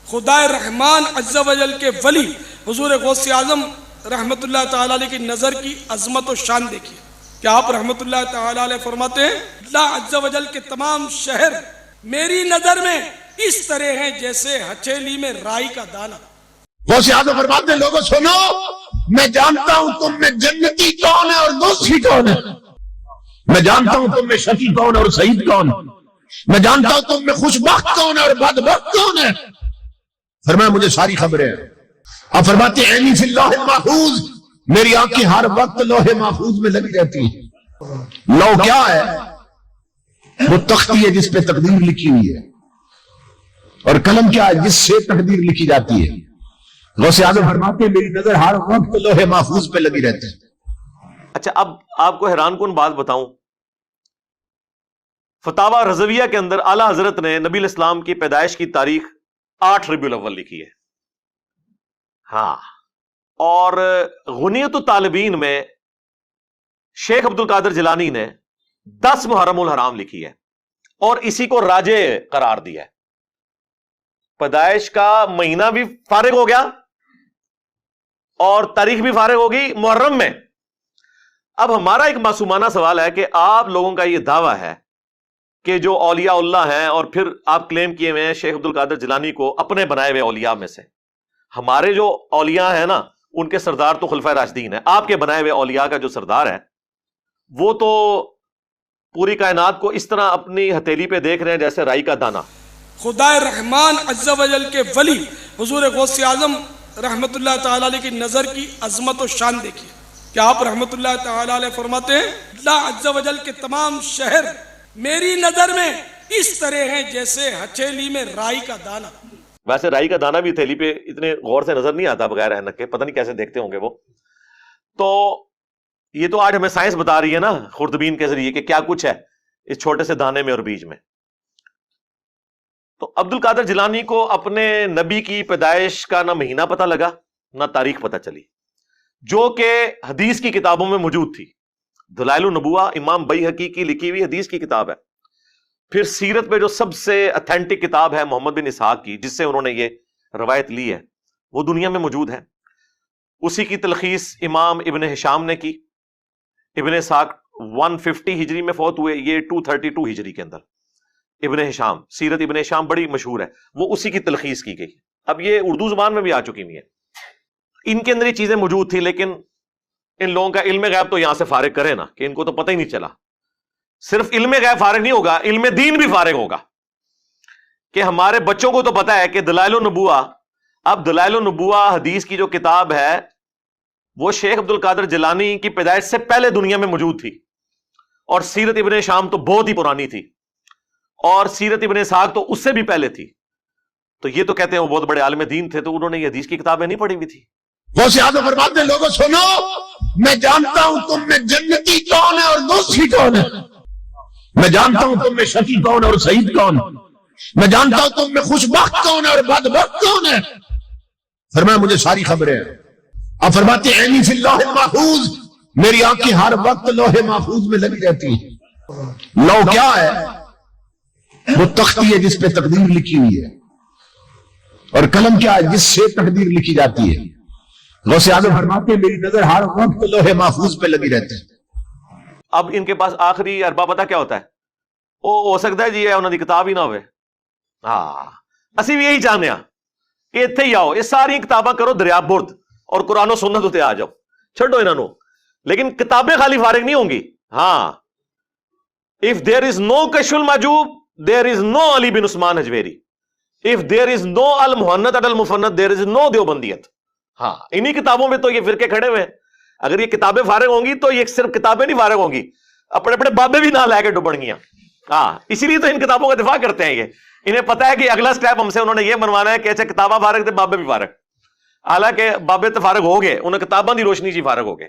خدا رحمان عز و جل کے ولی حضور غوث اعظم رحمت اللہ تعالیٰ علیہ کی نظر کی عظمت و شان دیکھیے کہ آپ رحمت اللہ تعالیٰ علیہ فرماتے ہیں اللہ عز و جل کے تمام شہر میری نظر میں اس طرح ہیں جیسے ہتھیلی میں رائی کا دانہ۔ غوث اعظم فرماتے ہیں لوگوں سنو، میں جانتا ہوں تم میں جنتی کون ہے اور دوسری کون ہے، میں جانتا ہوں تم میں شقی کون ہے اور سعید کون، میں جانتا ہوں تم میں خوش بخت کون ہے اور بدبخت کون ہے۔ فرمایا مجھے ساری خبریں ہیں۔ اب فرماتے ہیں عینی فی اللوح المحفوظ، میری آنکھیں ہر وقت لوح محفوظ میں لگی رہتی ہیں۔ لوح کیا ہے؟ وہ تختی ہے جس پہ تقدیر لکھی ہوئی ہے، اور قلم کیا ہے؟ جس سے تقدیر لکھی جاتی ہے۔ غوث اعظم فرماتے ہیں میری نظر ہر وقت لوح محفوظ پہ لگی رہتی ہے۔ اچھا، اب آپ کو حیران کن بات بتاؤں، فتاوی رضویہ کے اندر اعلیٰ حضرت نے نبی الاسلام کی پیدائش کی تاریخ 8 ربیع الاول لکھی ہے۔ ہاں، اور غنیۃ الطالبین میں شیخ عبد القادر جیلانی نے 10 محرم الحرام لکھی ہے اور اسی کو راجع قرار دیا ہے۔ پیدائش کا مہینہ بھی فارغ ہو گیا اور تاریخ بھی فارغ ہوگی محرم میں۔ اب ہمارا ایک معصومانہ سوال ہے کہ آپ لوگوں کا یہ دعویٰ ہے کہ جو اولیاء اللہ ہیں، اور پھر آپ کلیم کیے ہوئے ہیں شیخ عبد القادر جیلانی کو اپنے بنائے ہوئے اولیاء میں سے۔ ہمارے جو اولیاء ہیں نا، ان کے سردار تو خلفائے راشدین ہیں، آپ کے بنائے ہوئے اولیاء کا جو سردار ہے وہ تو پوری کائنات کو اس طرح اپنی ہتھیلی پہ دیکھ رہے ہیں جیسے رائی کا دانہ۔ خدا رحمان عز و جل کے ولی حضور غوث اعظم رحمت اللہ تعالیٰ علیہ کی نظر کی عظمت و شان دیکھیے کہ آپ رحمت اللہ تعالیٰ علیہ فرماتے ہیں اللہ عز و جل کے تمام شہر میری نظر میں اس طرح ہیں جیسے ہتھیلی میں رائی کا دانہ۔ ویسے رائی کا دانہ بھی تھیلی پہ اتنے غور سے نظر نہیں آتا بغیر اینک کے، پتہ نہیں کیسے دیکھتے ہوں گے وہ۔ تو یہ تو آج ہمیں سائنس بتا رہی ہے نا خوردبین کے ذریعے کہ کیا کچھ ہے اس چھوٹے سے دانے میں اور بیج میں۔ تو عبد القادر جیلانی کو اپنے نبی کی پیدائش کا نہ مہینہ پتہ لگا نہ تاریخ پتہ چلی، جو کہ حدیث کی کتابوں میں موجود تھی۔ دلائل النبوہ امام بیہقی کی لکھی ہوئی حدیث کی کتاب ہے۔ پھر سیرت میں جو سب سے اتھینٹک کتاب ہے محمد بن اسحاق کی، جس سے انہوں نے یہ روایت لی ہے، وہ دنیا میں موجود ہے۔ اسی کی تلخیص امام ابن ہشام نے کی۔ ابن اسحاق 150 ہجری میں فوت ہوئے، یہ 232 ہجری کے اندر۔ ابن ہشام، سیرت ابن ہشام بڑی مشہور ہے، وہ اسی کی تلخیص کی گئی۔ اب یہ اردو زبان میں بھی آ چکی ہوئی ہے۔ ان کے اندر یہ چیزیں موجود تھی، لیکن ان لوگوں کا علم غیب تو یہاں سے فارغ کرے نا، کہ ان کو تو پتہ ہی نہیں چلا۔ صرف علم غیب فارغ نہیں ہوگا، علم دین بھی فارغ ہوگا، کہ ہمارے بچوں کو تو پتہ ہے کہ دلائل النبوہ، اب دلائل النبوہ حدیث کی جو کتاب ہے وہ شیخ عبد القادر جیلانی کی پیدائش سے پہلے دنیا میں موجود تھی، اور سیرت ابن ہشام تو بہت ہی پرانی تھی، اور سیرت ابن اسحاق تو اس سے بھی پہلے تھی۔ تو یہ تو کہتے ہیں وہ بہت بڑے عالم دین تھے، تو انہوں نے یہ حدیث کی کتابیں نہیں پڑھی ہوئی تھی۔ غوث اعظم فرماتے ہیں لوگوں سنو، میں جانتا ہوں تم میں جنتی کون ہے اور دوسری کون ہے، میں جانتا ہوں تم میں شقی کون ہے اور سعید کون، میں جانتا ہوں تم میں خوش بخت کون ہے اور بدبخت کون ہے۔ فرمایا مجھے ساری خبریں ہیں۔ اب فرماتے ہیں عینی فی اللوح المحفوظ، میری آنکھیں ہر وقت لوح محفوظ میں لگی رہتی ہیں۔ لوح کیا ہے؟ وہ تختی ہے جس پہ تقدیر لکھی ہوئی ہے، اور قلم کیا ہے؟ جس سے تقدیر لکھی جاتی ہے۔ غوث اعظم فرماتے ہیں میری نظر ہر وقت لوح محفوظ پہ لگی رہتی ہے۔ اب ان کے پاس آخری اربا پتہ کیا ہوتا ہے؟ وہ ہو سکتا ہے جی یہ انہوں نے کتاب ہی نہ ہوئے۔ ہاں، اسی بھی یہی چاہنے ہاں کہ اتھے ہی آؤ، یہ ساری کتاباں کرو دریا برد اور قرآن و سنت اتنے آ جاؤ، چھڈو انہوں نے۔ لیکن کتابیں خالی فارغ نہیں ہوں گی۔ ہاں، if there is no کشف al Mahjub there is no Ali bin Usman Hujwiri, if there is no المحنت المفنت there is no دیوبندیت۔ ہاں، انہی کتابوں میں تو یہ فرقے کھڑے ہوئے ہیں۔ اگر یہ کتابیں فارغ ہوں گی تو یہ صرف کتابیں نہیں فارغ ہوں گی، اپنے اپنے بابے بھی نہ لے کے ڈوبڑ گیاں۔ ہاں، اسی لیے تو ان کتابوں کا دفاع کرتے ہیں۔ یہ انہیں پتہ ہے کہ اگلا سٹیپ ہم سے انہوں نے یہ بنوانا ہے کہ اچھا کتاباں فارغ تھے، بابے بھی فارغ، حالانکہ بابے تو فارغ ہو گئے، انہیں کتاباں دی روشنی جی فارغ ہو گئے۔